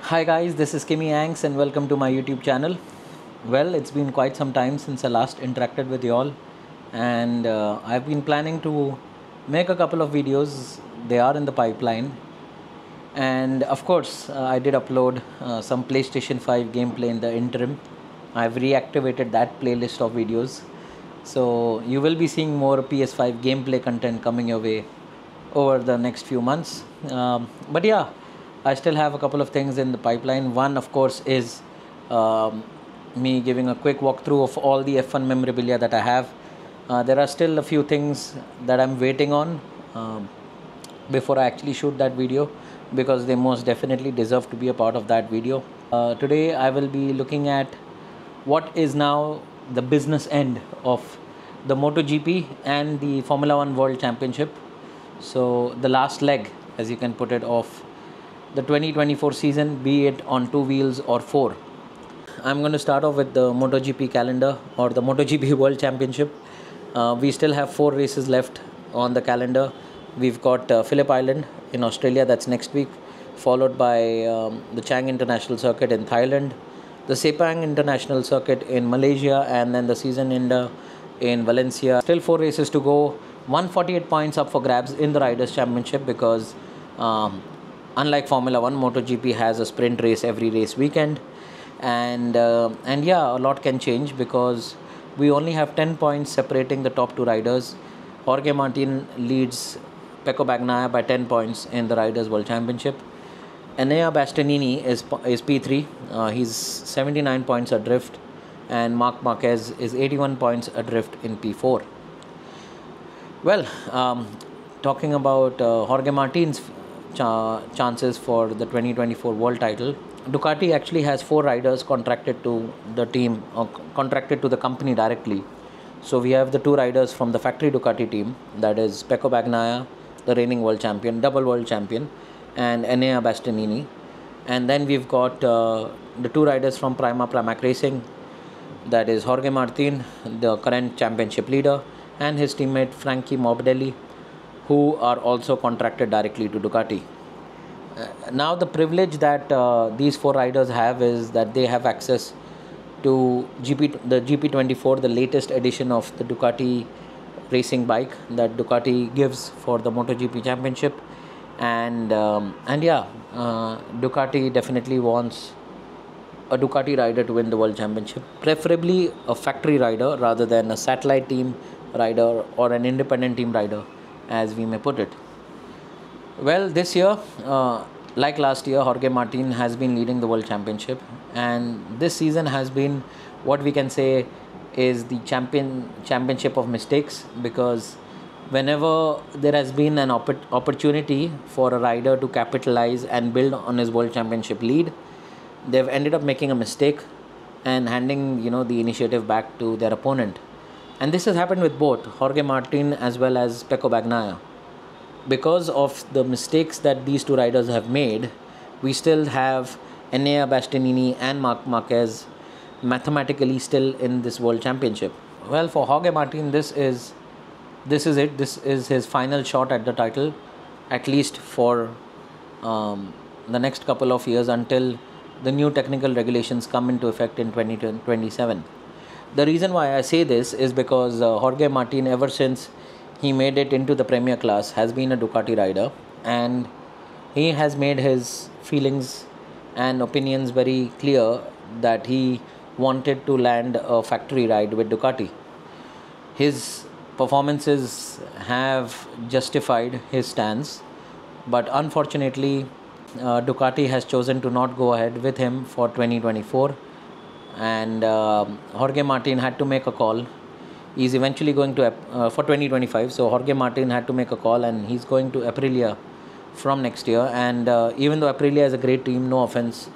Hi guys, this is Kimmy Yanks and welcome to my YouTube channel. Well, it's been quite some time since I last interacted with you all, and I've been planning to make a couple of videos. They are in the pipeline, and of course I did upload some PlayStation 5 gameplay in the interim. I've reactivated that playlist of videos, so you will be seeing more PS5 gameplay content coming your way over the next few months. But yeah, I still have a couple of things in the pipeline. One, of course, is me giving a quick walkthrough of all the F1 memorabilia that I have. There are still a few things that I'm waiting on before I actually shoot that video, because they most definitely deserve to be a part of that video. Today I will be looking at what is now the business end of the MotoGP and the Formula 1 World Championship. So the last leg, as you can put it, of the 2024 season, be it on two wheels or four. I'm going to start off with the MotoGP calendar, or the MotoGP World Championship. We still have 4 races left on the calendar. We've got Phillip Island in Australia, that's next week, followed by the Chang International Circuit in Thailand, the Sepang International Circuit in Malaysia, and then the season ender in Valencia. Still 4 races to go. 148 points up for grabs in the Riders' Championship, because unlike Formula 1, MotoGP has a sprint race every race weekend. And yeah, a lot can change, because we only have 10 points separating the top 2 riders. Jorge Martin leads Pecco Bagnaia by 10 points in the Riders' World Championship. Enea Bastianini is P3. He's 79 points adrift. And Marc Marquez is 81 points adrift in P4. Well, talking about Jorge Martin's chances for the 2024 world title, Ducati actually has 4 riders contracted to the team, or contracted to the company directly. So we have the 2 riders from the factory Ducati team, that is Pecco Bagnaia, the reigning world champion, double world champion, and Enea Bastianini. And then we've got the 2 riders from Pramac Racing, that is Jorge Martin, the current championship leader, and his teammate Frankie Morbidelli, who are also contracted directly to Ducati. Now the privilege that these 4 riders have is that they have access to the GP24, the latest edition of the Ducati racing bike that Ducati gives for the MotoGP Championship. And yeah, Ducati definitely wants a Ducati rider to win the World Championship, preferably a factory rider rather than a satellite team rider or an independent team rider, as we may put it. Well, this year, like last year, Jorge Martin has been leading the World Championship, and this season has been what we can say is the championship of mistakes, because whenever there has been an opportunity for a rider to capitalize and build on his World Championship lead, they've ended up making a mistake and handing the initiative back to their opponent. And this has happened with both Jorge Martin as well as Pecco Bagnaia. Because of the mistakes that these 2 riders have made, we still have Enea Bastianini and Marc Marquez mathematically still in this World Championship. Well, for Jorge Martin, this is it. This is his final shot at the title, at least for the next couple of years, until the new technical regulations come into effect in 2027. The reason why I say this is because Jorge Martin, ever since he made it into the Premier class, has been a Ducati rider, and he has made his feelings and opinions very clear that he wanted to land a factory ride with Ducati. His performances have justified his stance, but unfortunately Ducati has chosen to not go ahead with him for 2024. And Jorge Martin had to make a call. He's eventually going to for 2025. So Jorge Martin had to make a call, and he's going to Aprilia from next year. And even though Aprilia is a great team, no offense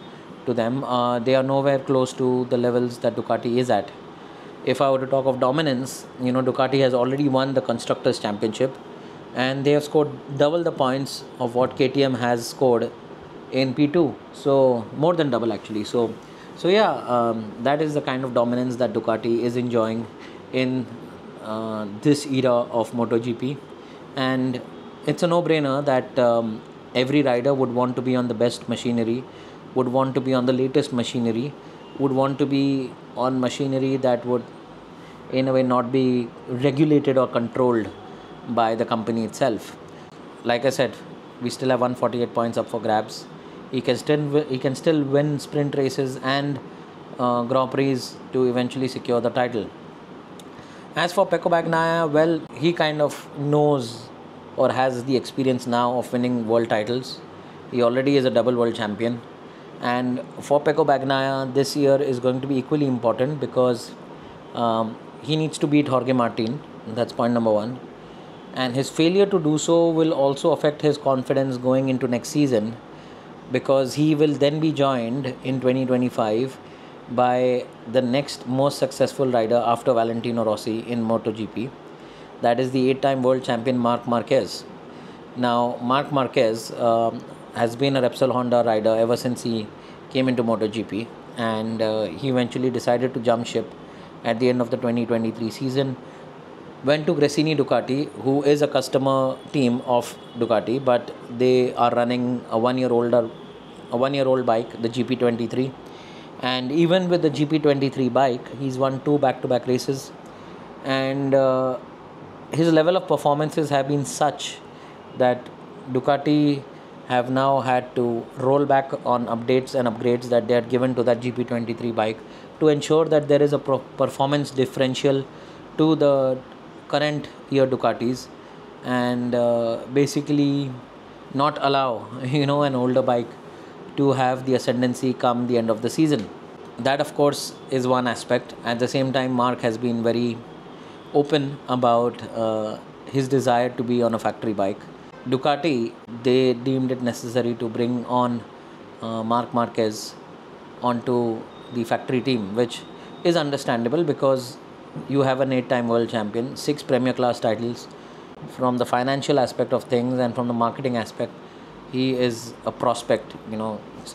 to them, they are nowhere close to the levels that Ducati is at. If I were to talk of dominance, Ducati has already won the Constructors Championship, and they have scored double the points of what KTM has scored in P2. So more than double actually. So yeah, that is the kind of dominance that Ducati is enjoying in this era of MotoGP. And it's a no-brainer that every rider would want to be on the best machinery would want to be on the latest machinery, would want to be on machinery that would in a way not be regulated or controlled by the company itself. Like I said, we still have 148 points up for grabs. He can still win sprint races and Grand Prix to eventually secure the title. As for Pecco Bagnaia, well, he kind of knows or has the experience now of winning world titles. He already is a double world champion. And for Pecco Bagnaia, this year is going to be equally important because he needs to beat Jorge Martin. That's point number one. And his failure to do so will also affect his confidence going into next season, because he will then be joined in 2025 by the next most successful rider after Valentino Rossi in MotoGP. That is the 8-time world champion Marc Marquez. Now, Marc Marquez has been a Repsol Honda rider ever since he came into MotoGP, and he eventually decided to jump ship at the end of the 2023 season. Went to Gresini Ducati, who is a customer team of Ducati, but they are running a one-year-old bike, the GP23. And even with the GP23 bike, he's won 2 back-to-back races, and his level of performances have been such that Ducati have now had to roll back on updates and upgrades that they had given to that GP23 bike to ensure that there is a performance differential to the current year Ducatis, and basically not allow an older bike to have the ascendancy come the end of the season. That, of course, is one aspect. At the same time, Marc has been very open about his desire to be on a factory bike. Ducati, they deemed it necessary to bring on Marc Marquez onto the factory team, which is understandable because you have an 8-time world champion, 6 Premier Class titles. From the financial aspect of things and from the marketing aspect, he is a prospect.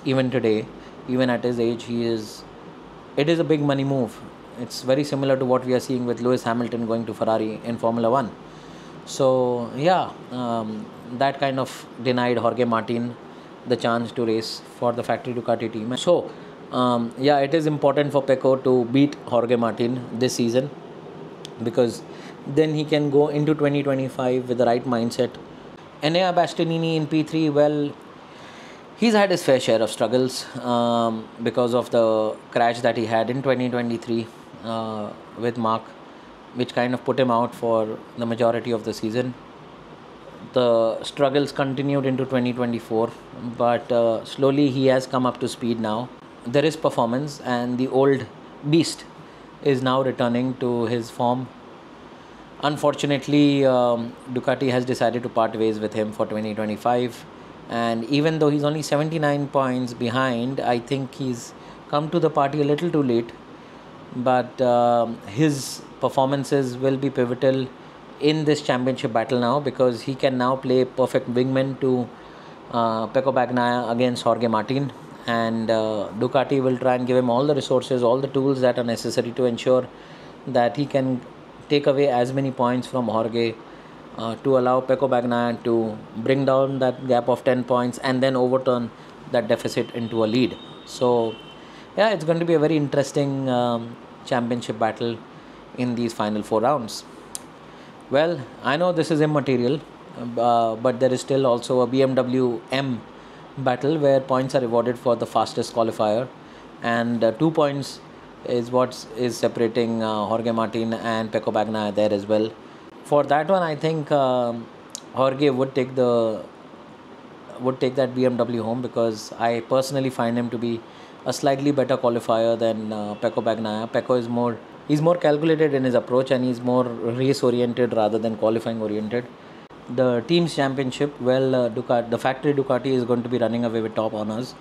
Even today, even at his age, it is a big money move. It's very similar to what we are seeing with Lewis Hamilton going to Ferrari in Formula 1. So that kind of denied Jorge Martin the chance to race for the factory Ducati team. So it is important for Pecco to beat Jorge Martin this season, because then he can go into 2025 with the right mindset. Enea Bastianini in P3, well, he's had his fair share of struggles because of the crash that he had in 2023 with Marc, which kind of put him out for the majority of the season. The struggles continued into 2024, but slowly he has come up to speed now. There is performance, and the old beast is now returning to his form. Unfortunately, Ducati has decided to part ways with him for 2025, and even though he's only 79 points behind, I think he's come to the party a little too late. But his performances will be pivotal in this championship battle now, because he can now play perfect wingman to Pecco Bagnaia against Jorge Martin, and Ducati will try and give him all the resources, all the tools that are necessary to ensure that he can take away as many points from Jorge to allow Pecco Bagnaia to bring down that gap of 10 points and then overturn that deficit into a lead. So it's going to be a very interesting championship battle in these final 4 rounds. Well, I know this is immaterial, but there is still also a BMW M battle where points are rewarded for the fastest qualifier, and 2 points is what is separating Jorge Martin and Pecco Bagnaia there as well. For that one, I think Jorge would take that BMW home, because I personally find him to be a slightly better qualifier than Pecco Bagnaia. Pecco is he's more calculated in his approach, and he's more race oriented rather than qualifying oriented. The team's championship, well, the factory Ducati is going to be running away with top honors,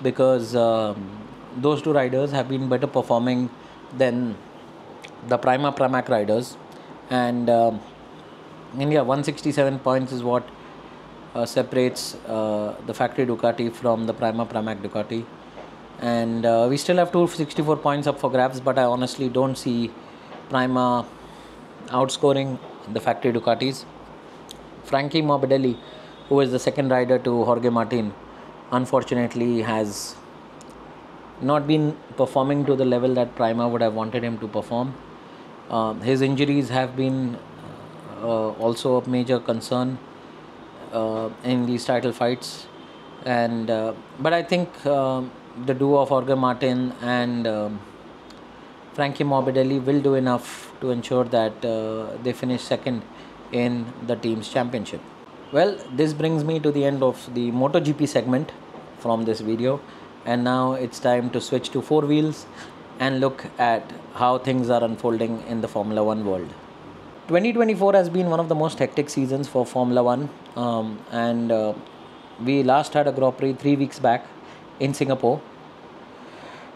because those 2 riders have been better performing than the Prima Pramac riders, and 167 points is what separates the factory Ducati from the Prima Pramac Ducati, and we still have 264 points up for grabs, but I honestly don't see Prima outscoring the factory Ducatis. Frankie Morbidelli, who is the second rider to Jorge Martin, unfortunately has not been performing to the level that Prima would have wanted him to perform. His injuries have been also a major concern in these title fights, and but I think the duo of Jorge Martin and Frankie Morbidelli will do enough to ensure that they finish second in the team's championship. Well, this brings me to the end of the MotoGP segment from this video, and now it's time to switch to four wheels and look at how things are unfolding in the Formula One world. 2024 has been one of the most hectic seasons for Formula One, and we last had a Grand Prix 3 weeks back in Singapore,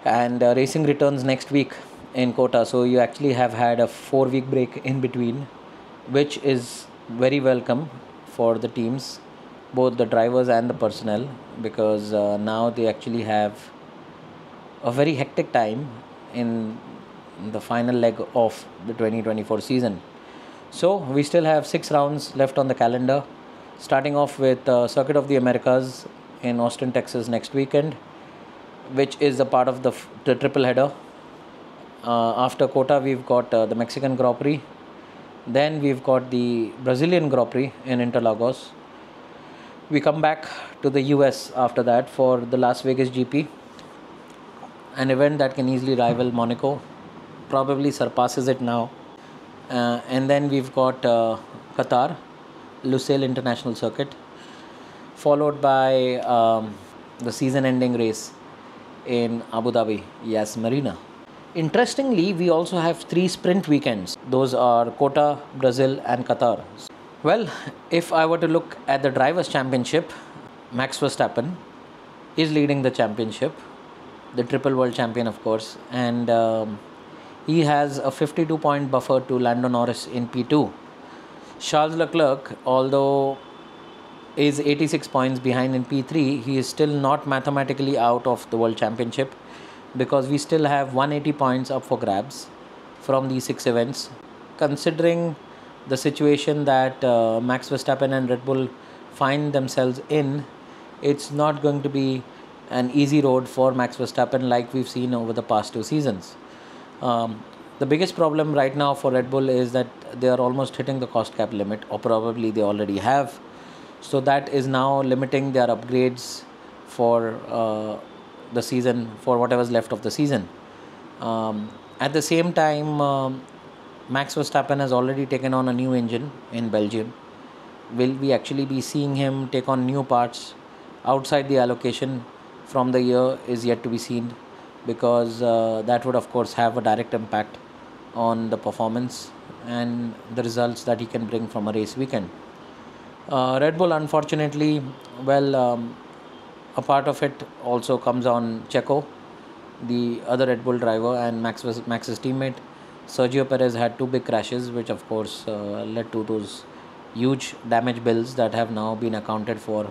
and racing returns next week in Kota. So you actually have had a 4 week break in between, which is very welcome for the teams, both the drivers and the personnel, because now they actually have a very hectic time in the final leg of the 2024 season. So we still have 6 rounds left on the calendar, starting off with Circuit of the Americas in Austin, Texas next weekend, which is a part of the triple header. After Kota, we've got the Mexican Grand Prix. Then we've got the Brazilian Grand Prix in Interlagos. We come back to the US after that for the Las Vegas GP, an event that can easily rival Monaco, probably surpasses it now. And then we've got Qatar, Lusail International Circuit, followed by the season-ending race in Abu Dhabi, Yas Marina. Interestingly, we also have 3 sprint weekends. Those are Kota, Brazil and Qatar. Well, if I were to look at the Drivers' Championship, Max Verstappen is leading the championship, the triple world champion of course, and he has a 52-point buffer to Lando Norris in P2. Charles Leclerc, although is 86 points behind in P3, he is still not mathematically out of the World Championship, because we still have 180 points up for grabs from these 6 events. Considering the situation that Max Verstappen and Red Bull find themselves in, it's not going to be an easy road for Max Verstappen like we've seen over the past 2 seasons. The biggest problem right now for Red Bull is that they are almost hitting the cost cap limit, or probably they already have. So that is now limiting their upgrades for the season, for whatever's left of the season. At the same time, Max Verstappen has already taken on a new engine in Belgium. Will we actually be seeing him take on new parts outside the allocation from the year is yet to be seen, because that would of course have a direct impact on the performance and the results that he can bring from a race weekend. Red Bull, unfortunately, well, a part of it also comes on Pecco, the other Red Bull driver and Max's teammate. Sergio Perez had 2 big crashes, which of course led to those huge damage bills that have now been accounted for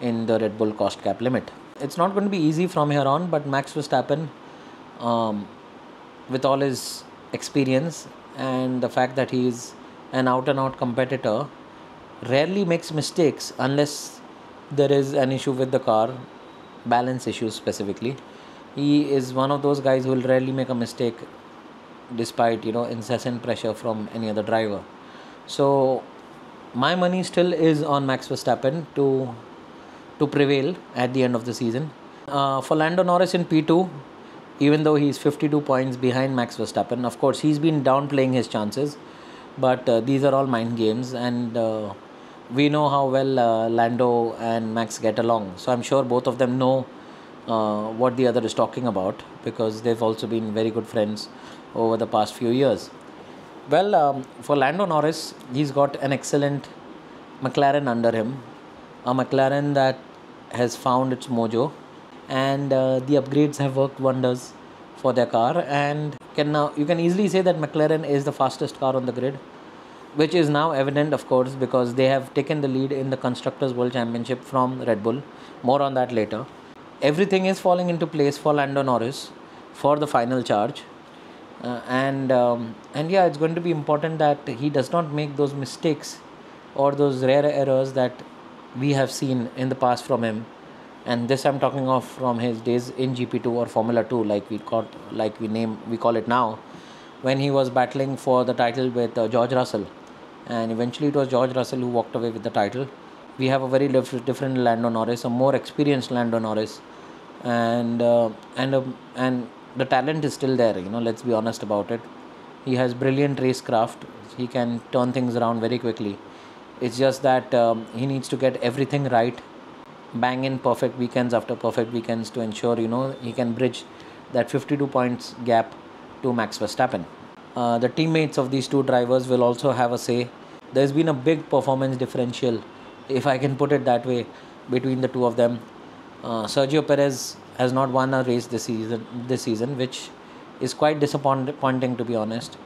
in the Red Bull cost cap limit. It's not going to be easy from here on, but Max Verstappen, with all his experience and the fact that he is an out-and-out competitor, rarely makes mistakes unless there is an issue with the car, balance issues specifically. He is one of those guys who will rarely make a mistake despite incessant pressure from any other driver. So my money still is on Max Verstappen to prevail at the end of the season. For Lando Norris in P2, even though he's 52 points behind Max Verstappen, of course he's been downplaying his chances, but these are all mind games, and we know how well Lando and Max get along. So I'm sure both of them know what the other is talking about, because they've also been very good friends over the past few years. Well, for Lando Norris, he's got an excellent McLaren under him, a McLaren that has found its mojo, and the upgrades have worked wonders for their car, and you can easily say that McLaren is the fastest car on the grid, which is now evident of course because they have taken the lead in the Constructors World Championship from Red Bull. More on that later. Everything is falling into place for Lando Norris for the final charge, and yeah, it's going to be important that he does not make those mistakes or those rare errors that we have seen in the past from him and this I'm talking of from his days in GP2 or Formula 2, we call it now, when he was battling for the title with George Russell, and eventually it was George Russell who walked away with the title. We have a very different Lando Norris, a more experienced Lando Norris, and the talent is still there. Let's be honest about it. He has brilliant racecraft. He can turn things around very quickly. It's just that he needs to get everything right, bang in perfect weekends after perfect weekends to ensure he can bridge that 52 points gap to Max Verstappen. The teammates of these two drivers will also have a say. There's been a big performance differential, if I can put it that way, between the two of them. Sergio Perez has not won a race this season, which is quite disappointing, to be honest.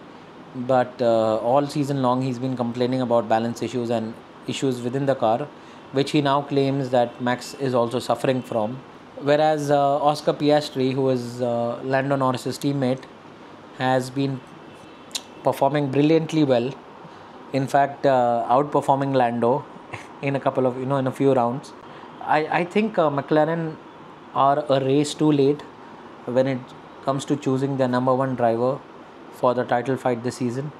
But all season long he's been complaining about balance issues and issues within the car, which he now claims that Max is also suffering from. Whereas Oscar Piastri, who is Lando Norris's teammate, has been performing brilliantly well. In fact, outperforming Lando in a few rounds. I think McLaren are a race too late when it comes to choosing their number one driver for the title fight this season.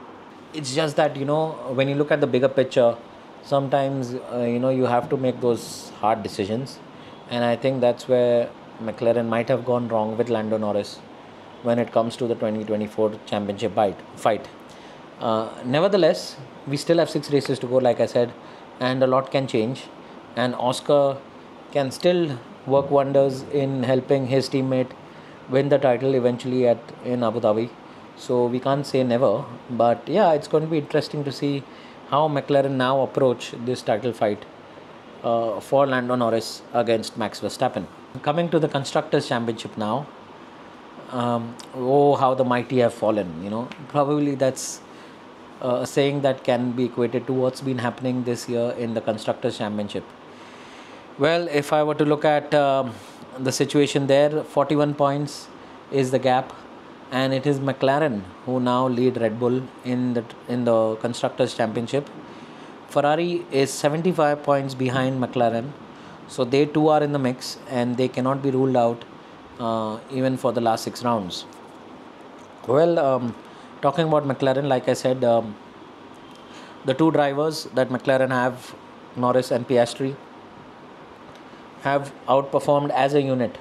It's just that when you look at the bigger picture, sometimes you have to make those hard decisions, and I think that's where McLaren might have gone wrong with Lando Norris when it comes to the 2024 championship fight. Nevertheless, we still have 6 races to go, like I said, and a lot can change, and Oscar can still work wonders in helping his teammate win the title eventually in Abu Dhabi. So we can't say never, but yeah, it's going to be interesting to see how McLaren now approach this title fight for Lando Norris against Max Verstappen. Coming to the Constructors Championship now, how the mighty have fallen. Probably that's a saying that can be equated to what's been happening this year in the Constructors Championship. Well, if I were to look at the situation there, 41 points is the gap, and it is McLaren who now lead Red Bull in the Constructors Championship. Ferrari is 75 points behind McLaren, so they too are in the mix, and they cannot be ruled out even for the last 6 rounds. Well, talking about McLaren, like I said, the two drivers that McLaren have, Norris and Piastri, have outperformed as a unit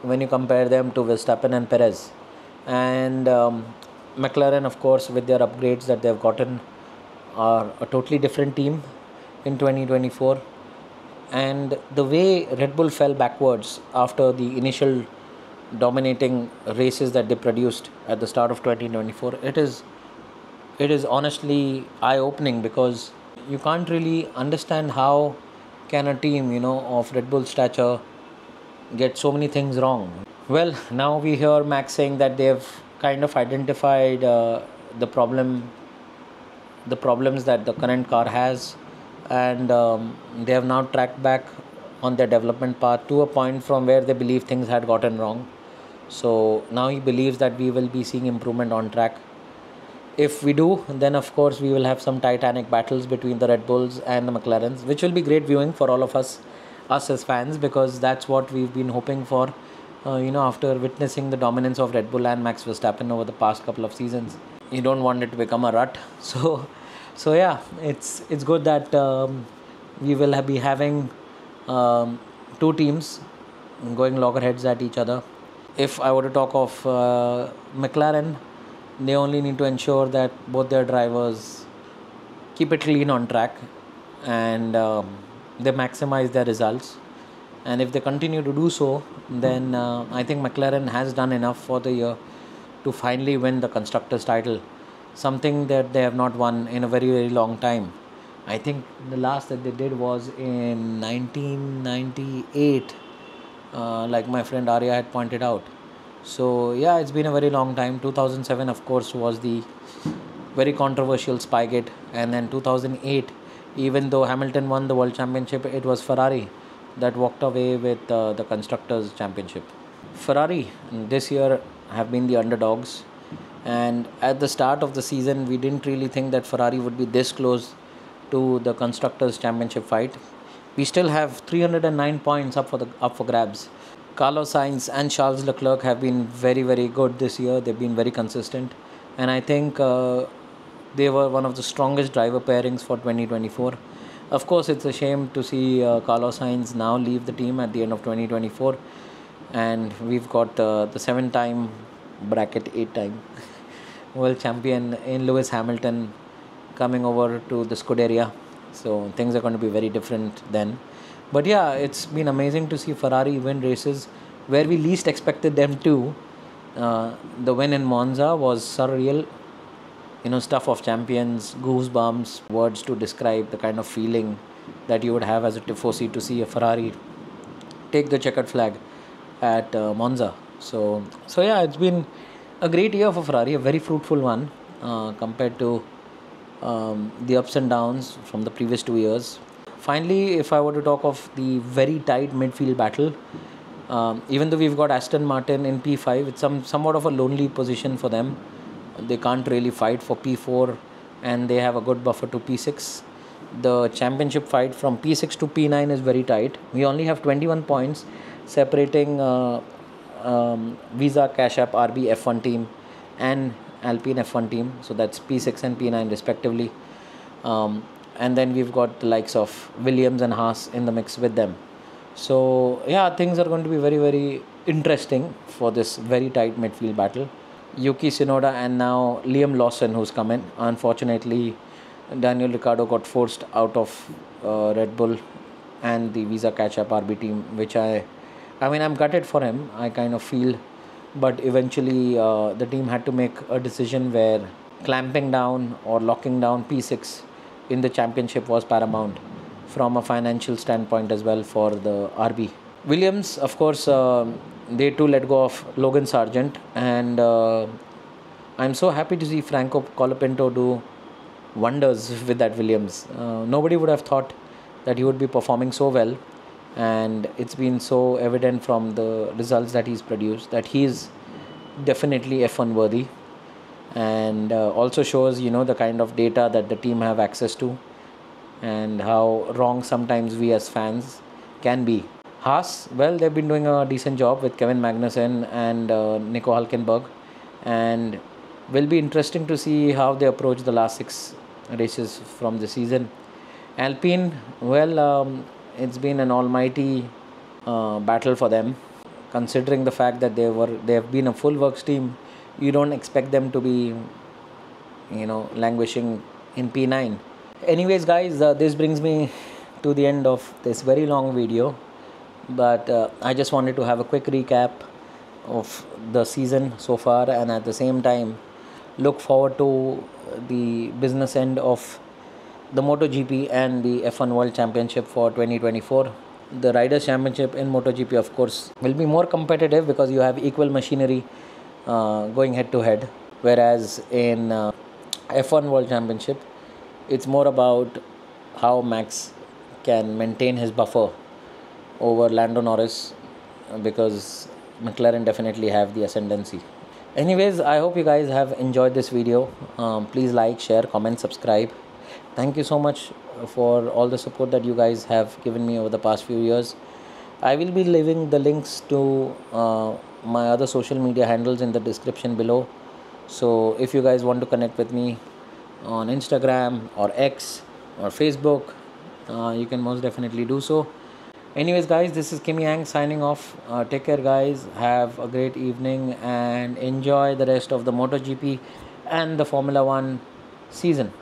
when you compare them to Verstappen and Perez. And McLaren, of course, with their upgrades that they've gotten, are a totally different team in 2024. And the way Red Bull fell backwards after the initial dominating races that they produced at the start of 2024, it is honestly eye-opening, because you can't really understand how can a team of Red Bull stature get so many things wrong. Well, now we hear Max saying that they've kind of identified the problems that the current car has, and they have now tracked back on their development path to a point from where they believe things had gotten wrong. So now he believes that we will be seeing improvement on track. If we do, then of course we will have some titanic battles between the Red Bulls and the McLarens, which will be great viewing for all of us as fans, because that's what we've been hoping for, after witnessing the dominance of Red Bull and Max Verstappen over the past couple of seasons. You don't want it to become a rut. So yeah, it's good that we will be having two teams going loggerheads at each other. If I were to talk of McLaren, they only need to ensure that both their drivers keep it clean on track, and they maximize their results. And if they continue to do so, then I think McLaren has done enough for the year to finally win the Constructors title, something that they have not won in a very, very long time. I think the last that they did was in 1998, like my friend Arya had pointed out. So yeah, it's been a very long time. 2007, of course, was the very controversial Spygate, and then 2008, even though Hamilton won the World Championship, it was Ferrari that walked away with the Constructors Championship. Ferrari this year have been the underdogs, and at the start of the season, we didn't really think that Ferrari would be this close to the Constructors Championship fight. We still have 309 points up for grabs. Carlos Sainz and Charles Leclerc have been very, very good this year. They've been very consistent, and I think they were one of the strongest driver pairings for 2024. Of course, it's a shame to see Carlos Sainz now leave the team at the end of 2024, and we've got the 7-time bracket 8-time world champion in Lewis Hamilton coming over to the Scuderia. So things are going to be very different then. But yeah, it's been amazing to see Ferrari win races where we least expected them to. The win in Monza was surreal. Stuff of champions, goosebumps, words to describe the kind of feeling that you would have as a tifosi to see a Ferrari take the checkered flag at Monza. So yeah, it's been a great year for Ferrari, a very fruitful one compared to the ups and downs from the previous 2 years. Finally, if I were to talk of the very tight midfield battle, even though we've got Aston Martin in P5, it's somewhat of a lonely position for them. They can't really fight for P4 and they have a good buffer to P6. The championship fight from P6 to P9 is very tight. We only have 21 points separating Visa Cash App RB F1 team and Alpine F1 team. So that's P6 and P9 respectively. And then we've got the likes of Williams and Haas in the mix with them. So yeah, things are going to be very, very interesting for this very tight midfield battle. Yuki Tsunoda and now Liam Lawson, who's come in. Unfortunately, Daniel Ricciardo got forced out of Red Bull and the Visa Catch Up RB team, which I'm gutted for him, I kind of feel. But eventually, the team had to make a decision where clamping down or locking down P6 in the championship was paramount from a financial standpoint as well for the RB. Williams, of course, they too let go of Logan Sargent, and I'm so happy to see Franco Colapinto do wonders with that Williams. Nobody would have thought that he would be performing so well, and it's been so evident from the results that he's produced that he's definitely F1 worthy, and also shows the kind of data that the team have access to and how wrong sometimes we as fans can be. Haas, well, they've been doing a decent job with Kevin Magnussen and Nico Hülkenberg, and will be interesting to see how they approach the last 6 races from the season. Alpine, well, it's been an almighty battle for them, considering the fact that they have been a full works team. You don't expect them to be languishing in P9. Anyways guys, this brings me to the end of this very long video, but I just wanted to have a quick recap of the season so far, and at the same time look forward to the business end of the MotoGP and the F1 World Championship for 2024. The Riders Championship in MotoGP, of course, will be more competitive because you have equal machinery going head to head, whereas in F1 World Championship it's more about how Max can maintain his buffer over Lando Norris, because McLaren definitely have the ascendancy. Anyways, I hope you guys have enjoyed this video. Please like, share, comment, subscribe. Thank you so much for all the support that you guys have given me over the past few years. I will be leaving the links to my other social media handles in the description below. So if you guys want to connect with me on Instagram or X or Facebook, you can most definitely do so. Anyways guys, this is Kim Yang signing off. Take care guys, have a great evening and enjoy the rest of the MotoGP and the Formula 1 season.